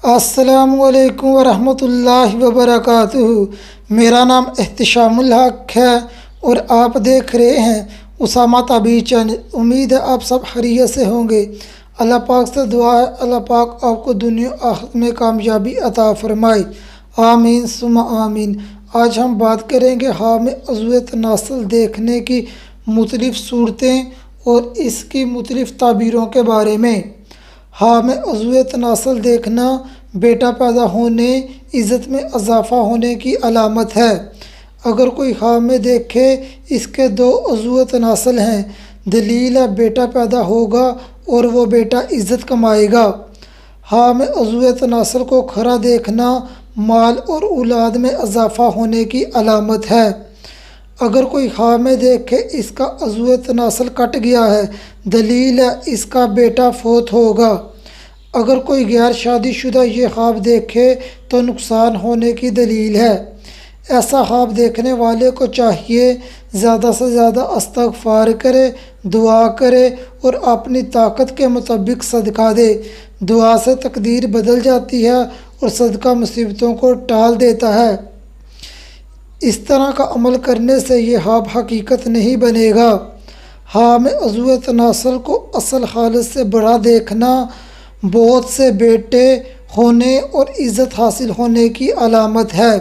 السلام علیکم ورحمۃ اللہ وبرکاتہ۔ میرا نام احتشام الحق ہے اور آپ دیکھ رہے ہیں اسامہ طبی چینل۔ امید ہے آپ سب خیریت سے ہوں گے۔ اللہ پاک سے دعا ہے اللہ پاک آپ کو دنیا و آخرت میں کامیابی عطا فرمائے، آمین ثم آمین۔ آج ہم بات کریں گے حامل عضو تناسل دیکھنے کی مختلف صورتیں اور اس کی مختلف تعبیروں کے بارے میں۔ حامل عضو تناسل دیکھنا بیٹا پیدا ہونے، عزت میں اضافہ ہونے کی علامت ہے۔ اگر کوئی حامل دیکھے اس کے 2 عضو تناسل ہیں، دلیل ہے بیٹا پیدا ہوگا اور وہ بیٹا عزت کمائے گا۔ حامل عضو تناسل کو کھڑا دیکھنا مال اور اولاد میں اضافہ ہونے کی علامت ہے۔ اگر کوئی حامل دیکھے اس کا عضو تناسل کٹ گیا ہے، دلیل ہے اس کا بیٹا فوت ہوگا۔ اگر کوئی غیر شادی شدہ یہ خواب دیکھے تو نقصان ہونے کی دلیل ہے۔ ایسا خواب دیکھنے والے کو چاہیے زیادہ سے زیادہ استغفار کرے، دعا کرے اور اپنی طاقت کے مطابق صدقہ دے۔ دعا سے تقدیر بدل جاتی ہے اور صدقہ مصیبتوں کو ٹال دیتا ہے۔ اس طرح کا عمل کرنے سے یہ خواب حقیقت نہیں بنے گا۔ حامل عضو تناسل کو اصل حالت سے بڑا دیکھنا بہت سے بیٹے ہونے اور عزت حاصل ہونے کی علامت ہے۔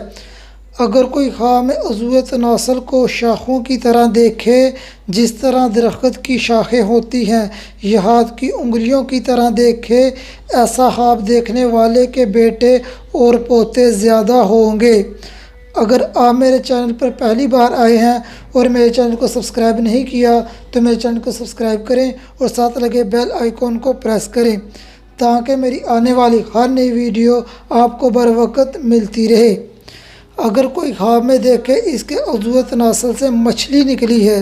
اگر کوئی حامل عضو تناسل کو شاخوں کی طرح دیکھے، جس طرح درخت کی شاخیں ہوتی ہیں، یا ہاتھ کی انگلیوں کی طرح دیکھے، ایسا خواب دیکھنے والے کے بیٹے اور پوتے زیادہ ہوں گے۔ اگر آپ میرے چینل پر پہلی بار آئے ہیں اور میرے چینل کو سبسکرائب نہیں کیا تو میرے چینل کو سبسکرائب کریں اور ساتھ لگے بیل آئیکن کو پریس کریں تاکہ میری آنے والی ہر نئی ویڈیو آپ کو بر وقت ملتی رہے۔ اگر کوئی خواب میں دیکھے اس کے عضو تناسل سے مچھلی نکلی ہے،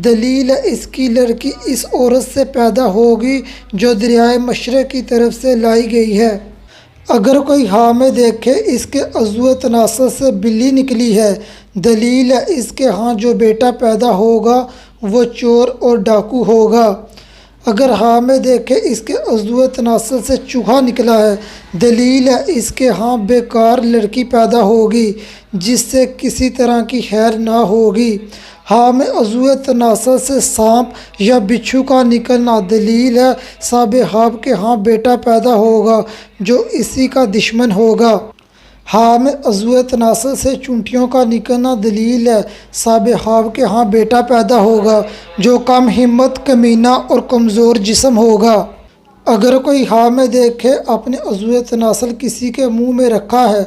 دلیل ہے اس کی لڑکی اس عورت سے پیدا ہوگی جو دریائے مشرق کی طرف سے لائی گئی ہے۔ اگر کوئی حامل دیکھے اس کے عضو تناسل سے بلی نکلی ہے، دلیل ہے اس کے ہاں جو بیٹا پیدا ہوگا وہ چور اور ڈاکو ہوگا۔ اگر حامل دیکھے اس کے عضو تناسل سے چوہا نکلا ہے، دلیل ہے اس کے ہاں بیکار لڑکی پیدا ہوگی جس سے کسی طرح کی خیر نہ ہوگی۔ حامل عضو تناسل سے سانپ یا بچھو کا نکلنا، دلیل ہے صاحب خواب کے ہاں بیٹا پیدا ہوگا جو اسی کا دشمن ہوگا۔ حامل عضو تناسل سے چونٹیوں کا نکلنا، دلیل ہے صاحب خواب کے ہاں بیٹا پیدا ہوگا جو کم ہمت، کمینہ اور کمزور جسم ہوگا۔ اگر کوئی حامل دیکھے اپنے عضو تناسل کسی کے منہ میں رکھا ہے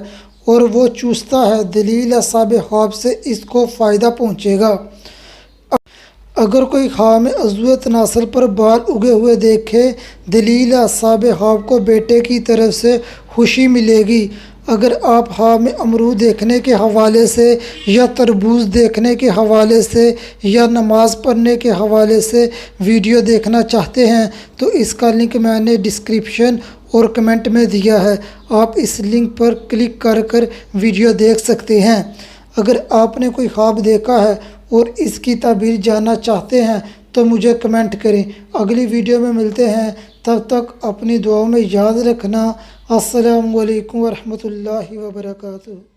اور وہ چوستا ہے، دلیل ہے صاحب خواب سے اس کو فائدہ پہنچے گا۔ اگر کوئی حامل عضو تناسل پر بال اگے ہوئے دیکھے، دلیل ہے صاحب خواب کو بیٹے کی طرف سے خوشی ملے گی۔ اگر آپ حامل امرود دیکھنے کے حوالے سے یا تربوز دیکھنے کے حوالے سے یا نماز پڑھنے کے حوالے سے ویڈیو دیکھنا چاہتے ہیں تو اس کا لنک میں نے ڈسکرپشن اور کمنٹ میں دیا ہے، آپ اس لنک پر کلک کر ویڈیو دیکھ سکتے ہیں۔ اگر آپ نے کوئی خواب دیکھا ہے اور اس کی تعبیر جاننا چاہتے ہیں تو مجھے کمنٹ کریں۔ اگلی ویڈیو میں ملتے ہیں، تب تک اپنی دعاؤں میں یاد رکھنا۔ السلام علیکم ورحمۃ اللہ وبرکاتہ۔